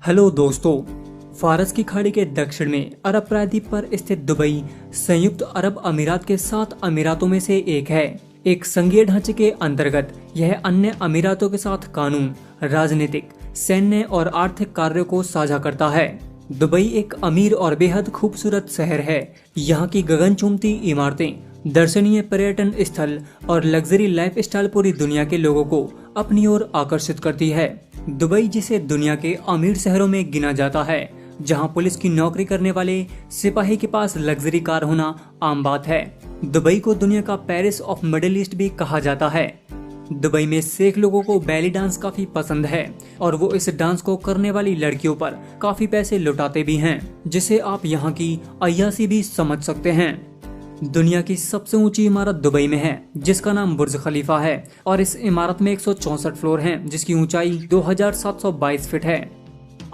Hello दोस्तों। फारस की खाड़ी के दक्षिण में अरब प्रायद्वीप पर स्थित दुबई संयुक्त अरब अमीरात के 7 अमीरातों में से एक है। एक संघीय ढांचे के अंतर्गत यह अन्य अमीरातों के साथ कानून, राजनीतिक, सैन्य और आर्थिक कार्यों को साझा करता है। दुबई एक अमीर और बेहद खूबसूरत शहर है। यहाँ की गगनचुंबती इमारतें, दर्शनीय पर्यटन स्थल और लग्जरी लाइफस्टाइल पूरी दुनिया के लोगों को अपनी ओर आकर्षित करती है। दुबई, जिसे दुनिया के अमीर शहरों में गिना जाता है, जहां पुलिस की नौकरी करने वाले सिपाही के पास लग्जरी कार होना आम बात है। दुबई को दुनिया का पेरिस ऑफ मिडिल ईस्ट भी कहा जाता है। दुबई में शेख लोगों को बैली डांस काफी पसंद है और वो इस डांस को करने वाली लड़कियों पर काफी पैसे लुटाते भी हैं, जिसे आप यहाँ की अय्याशी भी समझ सकते हैं। दुनिया की सबसे ऊंची इमारत दुबई में है, जिसका नाम बुर्ज खलीफा है और इस इमारत में 164 फ्लोर हैं, जिसकी ऊंचाई 2722 फीट है।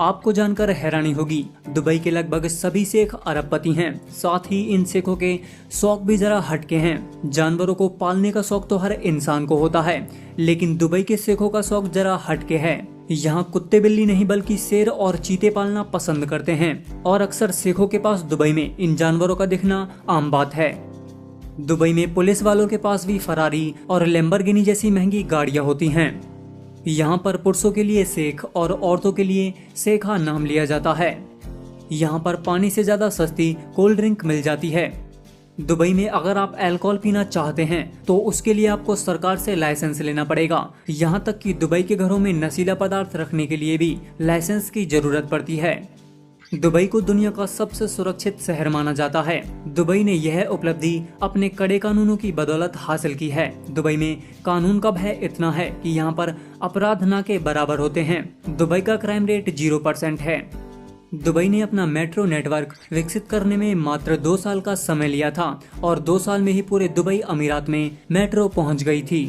आपको जानकर हैरानी होगी, दुबई के लगभग सभी शेख अरबपति हैं। साथ ही इन शेखों के शौक भी जरा हटके हैं। जानवरों को पालने का शौक तो हर इंसान को होता है, लेकिन दुबई के शेखों का शौक जरा हटके है। यहाँ कुत्ते बिल्ली नहीं बल्कि शेर और चीते पालना पसंद करते हैं और अक्सर शेखों के पास दुबई में इन जानवरों का दिखना आम बात है। दुबई में पुलिस वालों के पास भी फरारी और लैम्बोर्गिनी जैसी महंगी गाड़ियां होती हैं। यहाँ पर पुरुषों के लिए शेख और औरतों के लिए शेखा नाम लिया जाता है। यहाँ पर पानी से ज्यादा सस्ती कोल्ड ड्रिंक मिल जाती है। दुबई में अगर आप अल्कोहल पीना चाहते हैं तो उसके लिए आपको सरकार से लाइसेंस लेना पड़ेगा। यहाँ तक कि दुबई के घरों में नशीला पदार्थ रखने के लिए भी लाइसेंस की जरूरत पड़ती है। दुबई को दुनिया का सबसे सुरक्षित शहर माना जाता है। दुबई ने यह उपलब्धि अपने कड़े कानूनों की बदौलत हासिल की है। दुबई में कानून का भय इतना है कि यहाँ पर अपराध न के बराबर होते हैं। दुबई का क्राइम रेट 0% है। दुबई ने अपना मेट्रो नेटवर्क विकसित करने में मात्र 2 साल का समय लिया था और 2 साल में ही पूरे दुबई अमीरात में मेट्रो पहुंच गई थी।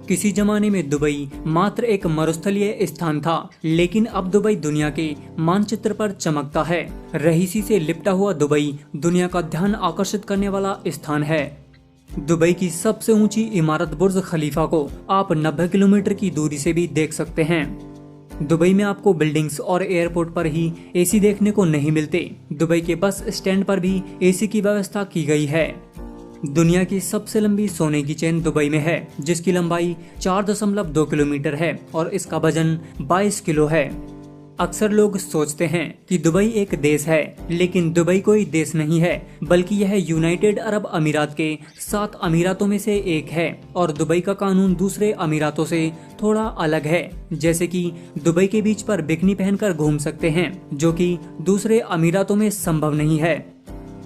किसी जमाने में दुबई मात्र एक मरुस्थलीय स्थान था, लेकिन अब दुबई दुनिया के मानचित्र पर चमकता है। रहीसी से लिपटा हुआ दुबई दुनिया का ध्यान आकर्षित करने वाला स्थान है। दुबई की सबसे ऊंची इमारत बुर्ज खलीफा को आप 90 किलोमीटर की दूरी से भी देख सकते हैं। दुबई में आपको बिल्डिंग्स और एयरपोर्ट पर ही एसी देखने को नहीं मिलते। दुबई के बस स्टैंड पर भी एसी की व्यवस्था की गई है। दुनिया की सबसे लंबी सोने की चेन दुबई में है, जिसकी लंबाई 4.2 किलोमीटर है और इसका वजन 22 किलो है। अक्सर लोग सोचते हैं कि दुबई एक देश है, लेकिन दुबई कोई देश नहीं है, बल्कि यह यूनाइटेड अरब अमीरात के 7 अमीरातों में से एक है और दुबई का कानून दूसरे अमीरातों से थोड़ा अलग है। जैसे कि दुबई के बीच पर बिकनी पहनकर घूम सकते हैं, जो कि दूसरे अमीरातों में संभव नहीं है।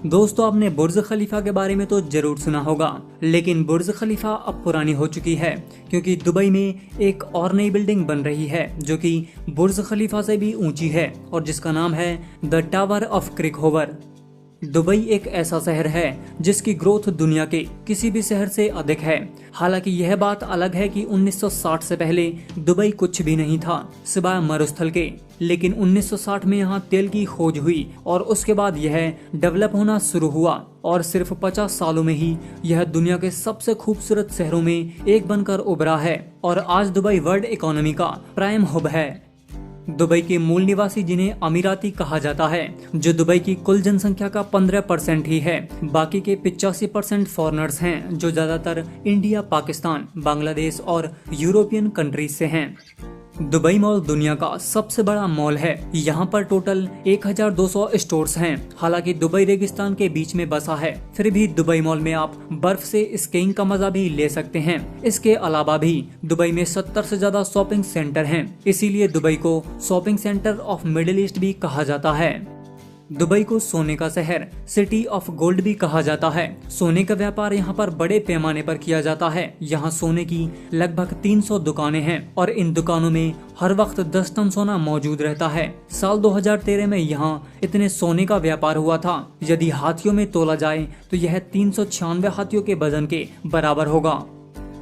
दोस्तों, आपने बुर्ज खलीफा के बारे में तो जरूर सुना होगा, लेकिन बुर्ज खलीफा अब पुरानी हो चुकी है, क्योंकि दुबई में एक और नई बिल्डिंग बन रही है जो कि बुर्ज खलीफा से भी ऊंची है और जिसका नाम है द टावर ऑफ क्रिकहोवर। दुबई एक ऐसा शहर है जिसकी ग्रोथ दुनिया के किसी भी शहर से अधिक है। हालांकि यह बात अलग है कि 1960 से पहले दुबई कुछ भी नहीं था सिवाय मरुस्थल के, लेकिन 1960 में यहाँ तेल की खोज हुई और उसके बाद यह डेवलप होना शुरू हुआ और सिर्फ 50 सालों में ही यह दुनिया के सबसे खूबसूरत शहरों में एक बनकर उभरा है और आज दुबई वर्ल्ड इकोनॉमी का प्राइम हब है। दुबई के मूल निवासी, जिन्हें अमीराती कहा जाता है, जो दुबई की कुल जनसंख्या का 15% ही है। बाकी के 85% फॉरेनर्स हैं, जो ज्यादातर इंडिया, पाकिस्तान, बांग्लादेश और यूरोपियन कंट्रीज से हैं। दुबई मॉल दुनिया का सबसे बड़ा मॉल है। यहाँ पर टोटल 1200 स्टोर्स हैं। हालांकि दुबई रेगिस्तान के बीच में बसा है, फिर भी दुबई मॉल में आप बर्फ से स्कीइंग का मजा भी ले सकते हैं। इसके अलावा भी दुबई में 70 से ज्यादा शॉपिंग सेंटर हैं, इसीलिए दुबई को shopping centre of middle east भी कहा जाता है। दुबई को सोने का शहर, सिटी ऑफ गोल्ड भी कहा जाता है। सोने का व्यापार यहाँ पर बड़े पैमाने पर किया जाता है। यहाँ सोने की लगभग 300 दुकानें हैं और इन दुकानों में हर वक्त 10 टन सोना मौजूद रहता है। साल 2013 में यहाँ इतने सोने का व्यापार हुआ था, यदि हाथियों में तोला जाए तो यह 396 हाथियों के वजन के बराबर होगा।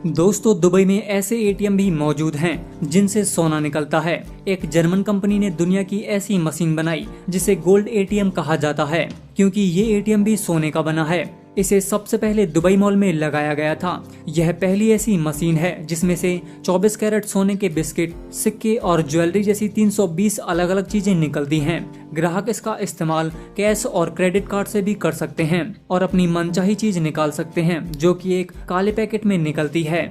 दोस्तों, दुबई में ऐसे एटीएम भी मौजूद हैं जिनसे सोना निकलता है। एक जर्मन कंपनी ने दुनिया की ऐसी मशीन बनाई जिसे गोल्ड एटीएम कहा जाता है, क्योंकि ये एटीएम भी सोने का बना है। इसे सबसे पहले दुबई मॉल में लगाया गया था। यह पहली ऐसी मशीन है जिसमें से 24 कैरेट सोने के बिस्किट, सिक्के और ज्वेलरी जैसी 320 अलग अलग चीजें निकलती हैं। ग्राहक इसका इस्तेमाल कैश और क्रेडिट कार्ड से भी कर सकते हैं और अपनी मनचाही चीज निकाल सकते हैं जो कि एक काले पैकेट में निकलती है।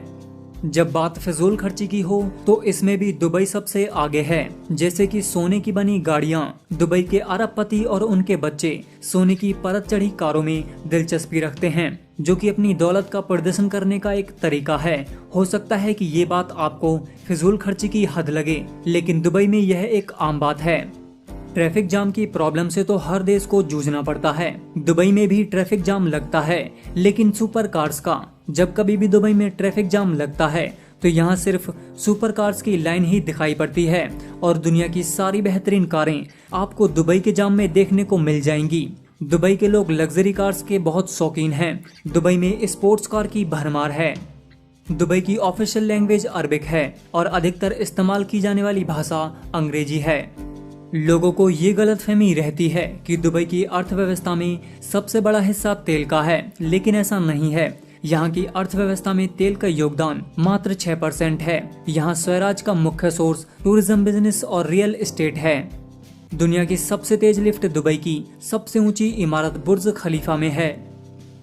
जब बात फिजूल खर्ची की हो तो इसमें भी दुबई सबसे आगे है। जैसे कि सोने की बनी गाड़ियां। दुबई के अरबपति और उनके बच्चे सोने की परत चढ़ी कारों में दिलचस्पी रखते हैं, जो कि अपनी दौलत का प्रदर्शन करने का एक तरीका है। हो सकता है कि ये बात आपको फिजूल खर्ची की हद लगे, लेकिन दुबई में यह एक आम बात है। ट्रैफिक जाम की प्रॉब्लम से तो हर देश को जूझना पड़ता है। दुबई में भी ट्रैफिक जाम लगता है, लेकिन सुपर कार्स का। जब कभी भी दुबई में ट्रैफिक जाम लगता है तो यहाँ सिर्फ सुपर कार्स की लाइन ही दिखाई पड़ती है और दुनिया की सारी बेहतरीन कारें आपको दुबई के जाम में देखने को मिल जाएंगी। दुबई के लोग लग्जरी कार्स के बहुत शौकीन हैं। दुबई में स्पोर्ट्स कार की भरमार है। दुबई की ऑफिशियल लैंग्वेज अरबिक है और अधिकतर इस्तेमाल की जाने वाली भाषा अंग्रेजी है। लोगों को ये गलतफहमी रहती है कि दुबई की अर्थव्यवस्था में सबसे बड़ा हिस्सा तेल का है, लेकिन ऐसा नहीं है। यहाँ की अर्थव्यवस्था में तेल का योगदान मात्र 6% है। यहाँ स्वराज का मुख्य सोर्स टूरिज्म बिजनेस और रियल एस्टेट है। दुनिया की सबसे तेज लिफ्ट दुबई की सबसे ऊंची इमारत बुर्ज खलीफा में है।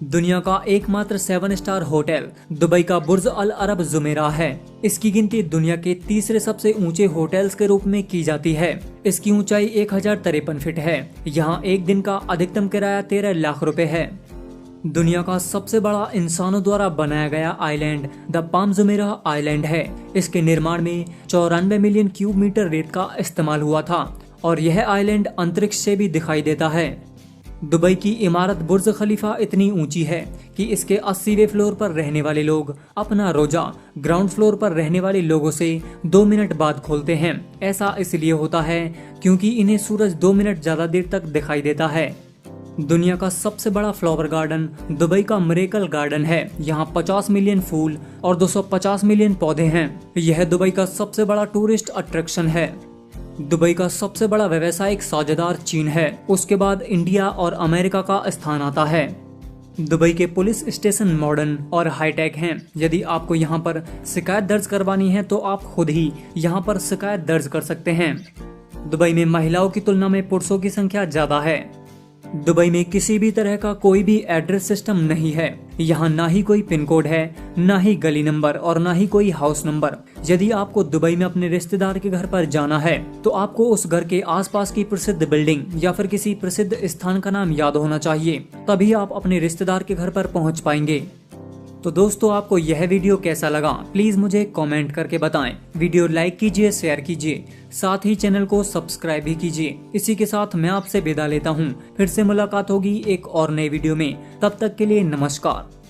दुनिया का एकमात्र 7 स्टार होटल दुबई का बुर्ज अल अरब जुमेरा है। इसकी गिनती दुनिया के तीसरे सबसे ऊंचे होटल्स के रूप में की जाती है। इसकी ऊंचाई 1053 फीट है। यहाँ एक दिन का अधिकतम किराया 13 लाख रुपए है। दुनिया का सबसे बड़ा इंसानों द्वारा बनाया गया island the palm Jumeirah island है। इसके निर्माण में 94 मिलियन क्यूब मीटर रेत का इस्तेमाल हुआ था और यह आइलैंड अंतरिक्ष से भी दिखाई देता है। दुबई की इमारत बुर्ज खलीफा इतनी ऊंची है कि इसके 80वें फ्लोर पर रहने वाले लोग अपना रोजा ग्राउंड फ्लोर पर रहने वाले लोगों से 2 मिनट बाद खोलते हैं। ऐसा इसलिए होता है क्योंकि इन्हें सूरज 2 मिनट ज्यादा देर तक दिखाई देता है। दुनिया का सबसे बड़ा फ्लावर गार्डन दुबई का मिरेकल गार्डन है। यहाँ 50 मिलियन फूल और 250 मिलियन पौधे हैं। यह दुबई का सबसे बड़ा टूरिस्ट अट्रैक्शन है। दुबई का सबसे बड़ा व्यवसायिक साझेदार चीन है। उसके बाद इंडिया और अमेरिका का स्थान आता है। दुबई के पुलिस स्टेशन मॉडर्न और हाईटेक हैं। यदि आपको यहाँ पर शिकायत दर्ज करवानी है तो आप खुद ही यहाँ पर शिकायत दर्ज कर सकते हैं। दुबई में महिलाओं की तुलना में पुरुषों की संख्या ज्यादा है। दुबई में किसी भी तरह का कोई भी एड्रेस सिस्टम नहीं है। यहाँ ना ही कोई पिन कोड है, ना ही गली नंबर और ना ही कोई हाउस नंबर। यदि आपको दुबई में अपने रिश्तेदार के घर पर जाना है तो आपको उस घर के आसपास की प्रसिद्ध बिल्डिंग या फिर किसी प्रसिद्ध स्थान का नाम याद होना चाहिए, तभी आप अपने रिश्तेदार के घर पर पहुँच पाएंगे। तो दोस्तों, आपको यह वीडियो कैसा लगा प्लीज मुझे कमेंट करके बताएं। वीडियो लाइक कीजिए, शेयर कीजिए, साथ ही चैनल को सब्सक्राइब भी कीजिए। इसी के साथ मैं आपसे विदा लेता हूं। फिर से मुलाकात होगी एक और नए वीडियो में। तब तक के लिए नमस्कार।